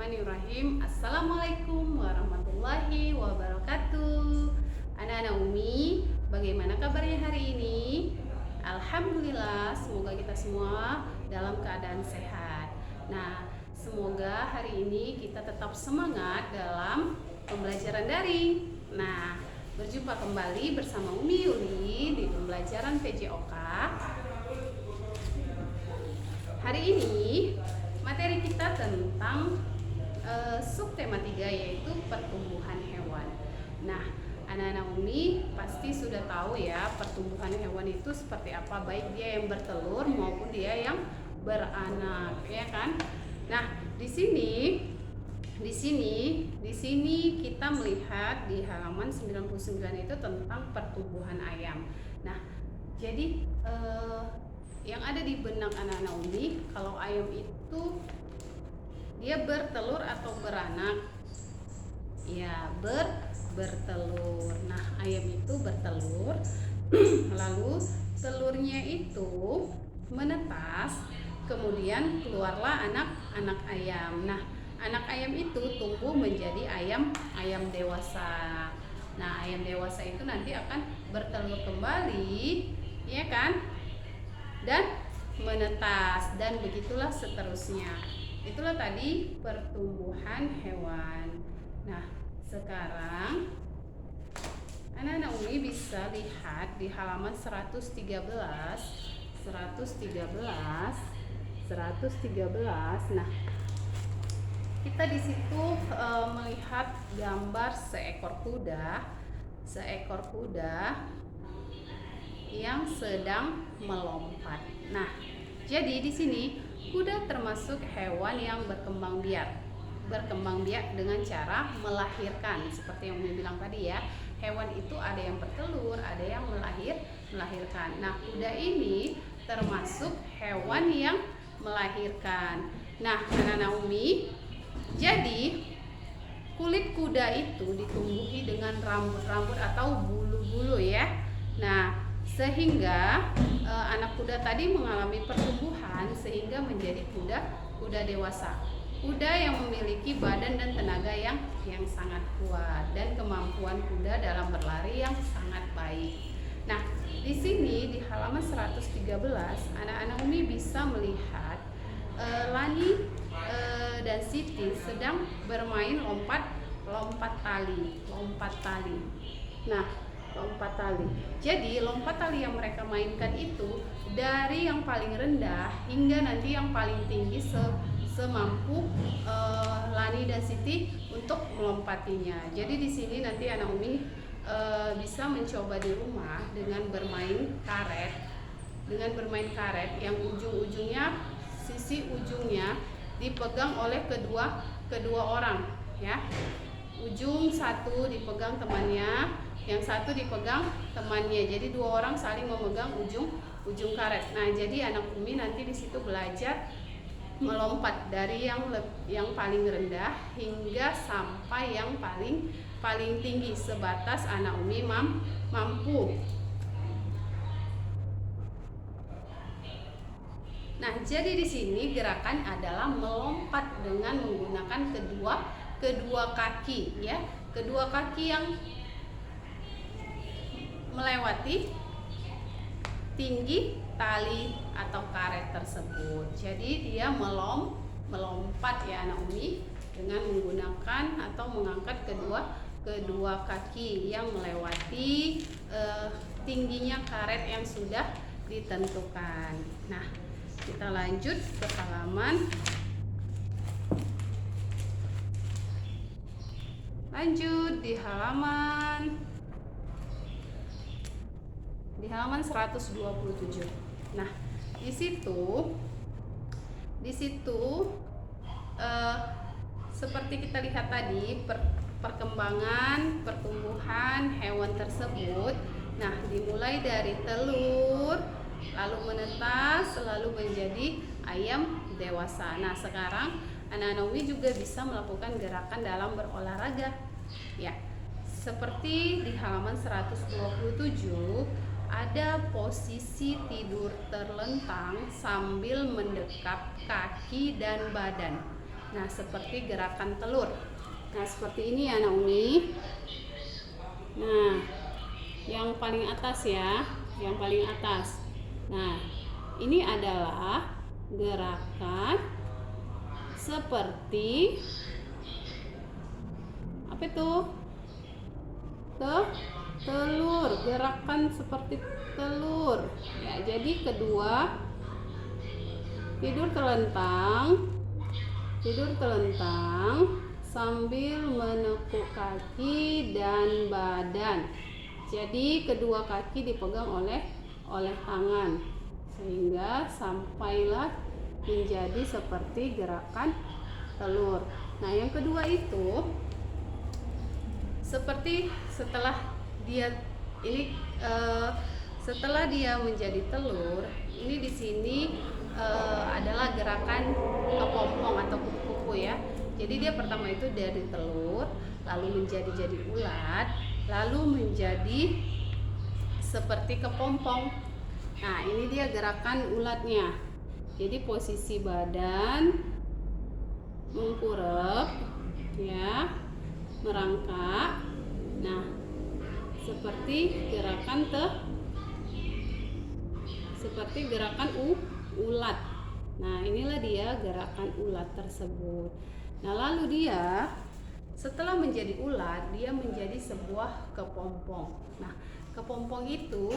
Bismillahirrahmanirrahim. Assalamualaikum warahmatullahi wabarakatuh. Anak-anak Umi, bagaimana kabarnya hari ini? Alhamdulillah, semoga kita semua dalam keadaan sehat. Nah, semoga hari ini kita tetap semangat dalam pembelajaran daring. Nah, berjumpa kembali bersama Umi Yuli di pembelajaran PJOK. Hari ini materi kita tentang subtema 3, yaitu pertumbuhan hewan. Nah, anak-anak Umi pasti sudah tahu ya pertumbuhan hewan itu seperti apa, baik dia yang bertelur maupun dia yang beranak, ya kan? Nah, di sini kita melihat di halaman 99 itu tentang pertumbuhan ayam. Nah, jadi yang ada di benak anak-anak Umi, kalau ayam itu dia bertelur atau beranak? Ya, bertelur. Nah, ayam itu bertelur, lalu telurnya itu menetas, kemudian keluarlah anak ayam. Nah, anak ayam itu tumbuh menjadi ayam dewasa. Nah, ayam dewasa itu nanti akan bertelur kembali, ya kan? Dan menetas, dan begitulah seterusnya. Itulah tadi pertumbuhan hewan. Nah, sekarang anak-anak Umi bisa lihat di halaman 113. Nah, kita di situ melihat gambar seekor kuda yang sedang melompat. Nah, jadi di sini kuda termasuk hewan yang berkembang biak dengan cara melahirkan. Seperti yang Umi bilang tadi ya, hewan itu ada yang bertelur, ada yang melahirkan. Nah, kuda ini termasuk hewan yang melahirkan. Nah, anak-anak Umi, jadi kulit kuda itu ditumbuhi dengan rambut-rambut atau bulu-bulu ya. Nah, sehingga anak kuda tadi mengalami pertumbuhan sehingga menjadi kuda dewasa. Kuda yang memiliki badan dan tenaga yang sangat kuat dan kemampuan kuda dalam berlari yang sangat baik. Nah, di sini di halaman 113 anak-anak Umi bisa melihat Lani dan Siti sedang bermain lompat tali. Nah, lompat tali. Jadi lompat tali yang mereka mainkan itu dari yang paling rendah hingga nanti yang paling tinggi semampu Lani dan Siti untuk melompatinya. Jadi di sini nanti anak Umi bisa mencoba di rumah dengan bermain karet yang sisi ujungnya dipegang oleh kedua orang ya. Ujung satu dipegang temannya, yang satu dipegang temannya. Jadi dua orang saling memegang ujung karet. Nah, jadi anak Umi nanti di situ belajar melompat dari yang paling rendah hingga sampai yang paling tinggi sebatas anak Umi mampu. Nah, jadi di sini gerakan adalah melompat dengan menggunakan kedua kaki ya. Kedua kaki yang melewati tinggi tali atau karet tersebut. Jadi dia melompat ya anak Umi dengan menggunakan atau mengangkat kedua kaki yang melewati tingginya karet yang sudah ditentukan. Nah, kita lanjut ke halaman. Lanjut di halaman 127. Nah, di situ seperti kita lihat tadi pertumbuhan hewan tersebut. Nah, dimulai dari telur, lalu menetas, lalu menjadi ayam dewasa. Nah, sekarang anak-anak Umi juga bisa melakukan gerakan dalam berolahraga ya. Seperti di halaman 127 ada posisi tidur terlentang sambil mendekap kaki dan badan. Nah, seperti gerakan telur. Nah, seperti ini ya Naomi. Nah, yang paling atas ya, yang paling atas. Nah, ini adalah gerakan seperti apa itu? Telur, gerakan seperti telur. Ya, jadi kedua tidur telentang sambil menekuk kaki dan badan. Jadi kedua kaki dipegang oleh tangan sehingga sampailah menjadi seperti gerakan telur. Nah, yang kedua itu seperti setelah dia menjadi telur, ini di sini adalah gerakan kepompong atau kupu-kupu ya. Jadi dia pertama itu dari telur, lalu menjadi ulat, lalu menjadi seperti kepompong. Nah, ini dia gerakan ulatnya. Jadi posisi badan mengkurep ya, merangkak. Nah, seperti gerakan ulat. Nah, inilah dia gerakan ulat tersebut. Nah, lalu dia setelah menjadi ulat, dia menjadi sebuah kepompong. Nah, kepompong itu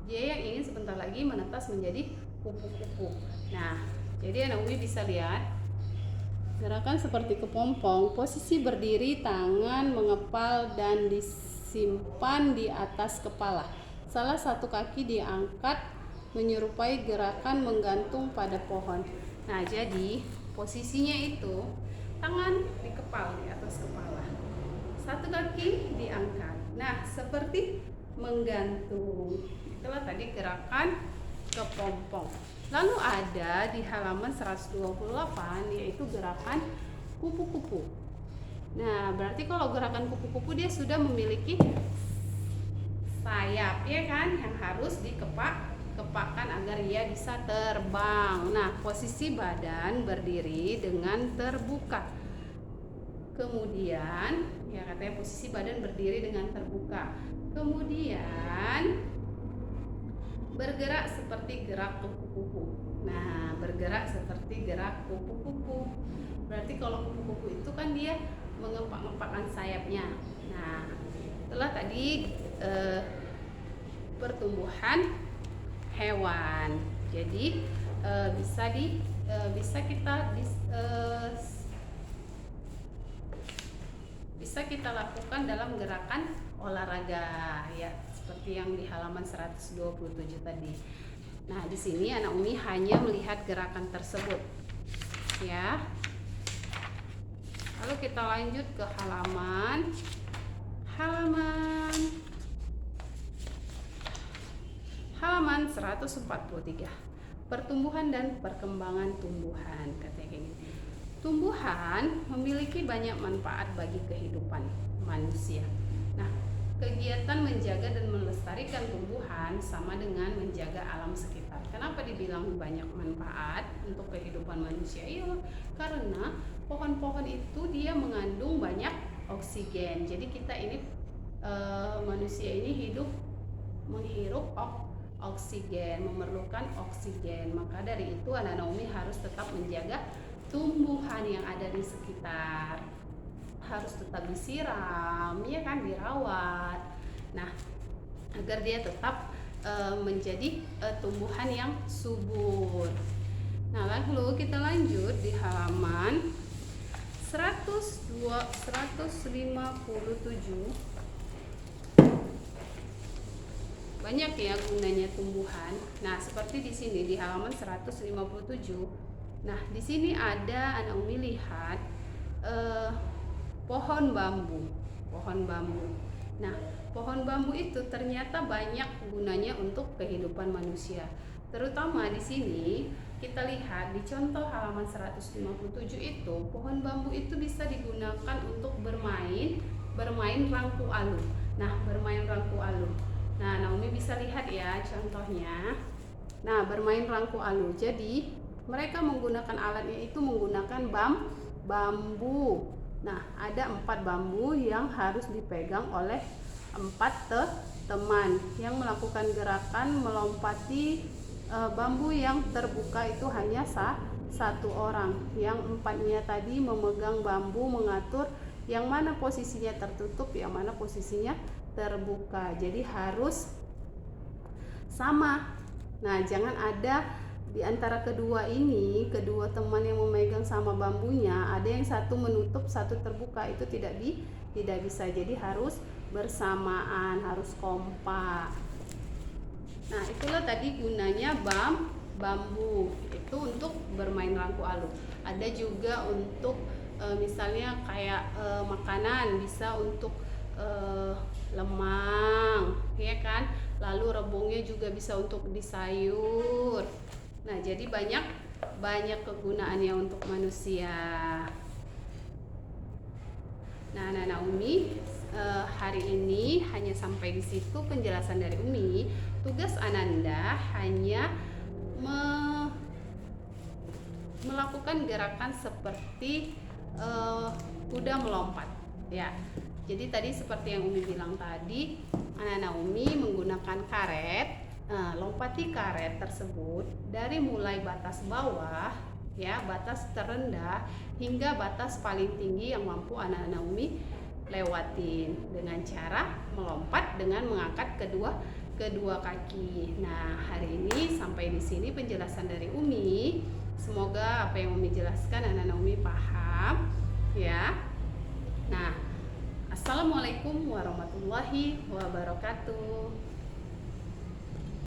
dia yang ingin sebentar lagi menetas menjadi kupu-kupu. Nah, jadi Naomi bisa lihat gerakan seperti kepompong, posisi berdiri, tangan mengepal dan disimpan di atas kepala. Salah satu kaki diangkat menyerupai gerakan menggantung pada pohon. Nah, jadi posisinya itu tangan dikepal di atas kepala, satu kaki diangkat. Nah, seperti menggantung. Itulah tadi gerakan kepompong. Lalu ada di halaman 128 yaitu gerakan kupu-kupu. Nah, berarti kalau gerakan kupu-kupu dia sudah memiliki sayap ya kan, yang harus dikepakkan agar ia bisa terbang. Nah, posisi badan berdiri dengan terbuka. Kemudian ya katanya posisi badan berdiri dengan terbuka. Kemudian bergerak seperti gerak kupu-kupu. Nah, bergerak seperti gerak kupu-kupu. Berarti kalau kupu-kupu itu kan dia mengepak-ngepakkan sayapnya. Nah, itulah tadi pertumbuhan hewan. Jadi bisa kita lakukan dalam gerakan olahraga ya, seperti yang di halaman 127 tadi. Nah, di sini anak Umi hanya melihat gerakan tersebut ya. Lalu kita lanjut ke halaman 143. Pertumbuhan dan perkembangan tumbuhan, katanya kayak gini. Tumbuhan memiliki banyak manfaat bagi kehidupan manusia. Nah, kegiatan menjaga dan melestarikan tumbuhan sama dengan menjaga alam sekitar. Kenapa dibilang banyak manfaat untuk kehidupan manusia? Iya, karena pohon-pohon itu dia mengandung banyak oksigen. Jadi kita ini manusia ini menghirup oksigen, memerlukan oksigen. Maka dari itu anak Naomi harus tetap menjaga tumbuhan yang ada di sekitar, harus tetap disiram ya kan, dirawat. Nah, agar dia tetap menjadi tumbuhan yang subur. Nah, lalu kita lanjut di halaman 157. Banyak ya gunanya tumbuhan. Nah, seperti di sini di halaman 157. Nah, di sini ada anak Umi lihat pohon bambu. Nah, pohon bambu itu ternyata banyak gunanya untuk kehidupan manusia. Terutama di sini kita lihat di contoh halaman 157 itu, pohon bambu itu bisa digunakan untuk bermain rangku alun. Nah, bermain rangku alun. Nah, Naomi bisa lihat ya contohnya. Nah, bermain rangku alun. Jadi mereka menggunakan alatnya itu menggunakan bambu. Nah, ada 4 bambu yang harus dipegang oleh 4 teman yang melakukan gerakan melompati bambu yang terbuka itu hanya satu orang. Yang 4-nya tadi memegang bambu, mengatur yang mana posisinya tertutup, yang mana posisinya terbuka. Jadi harus sama. Nah, jangan ada di antara kedua teman yang memegang sama bambunya, ada yang satu menutup, satu terbuka. Itu tidak bisa. Jadi harus bersamaan, harus kompak. Nah, itulah tadi gunanya bambu. Itu untuk bermain rangku aluk. Ada juga untuk misalnya kayak makanan, bisa untuk lemang, ya kan? Lalu rebungnya juga bisa untuk disayur. Nah, jadi banyak kegunaannya untuk manusia. Nah, Anak-anak Umi, hari ini hanya sampai di situ penjelasan dari Umi. Tugas Ananda hanya melakukan gerakan seperti kuda melompat, ya. Jadi tadi seperti yang Umi bilang tadi, Anak-anak Umi menggunakan karet, lompati karet tersebut dari mulai batas bawah, ya, batas terendah hingga batas paling tinggi yang mampu Anak-anak Umi lewatin dengan cara melompat dengan mengangkat kedua kaki. Nah, hari ini sampai di sini penjelasan dari Umi. Semoga apa yang Umi jelaskan Anak-anak Umi paham, ya. Nah, Assalamualaikum warahmatullahi wabarakatuh.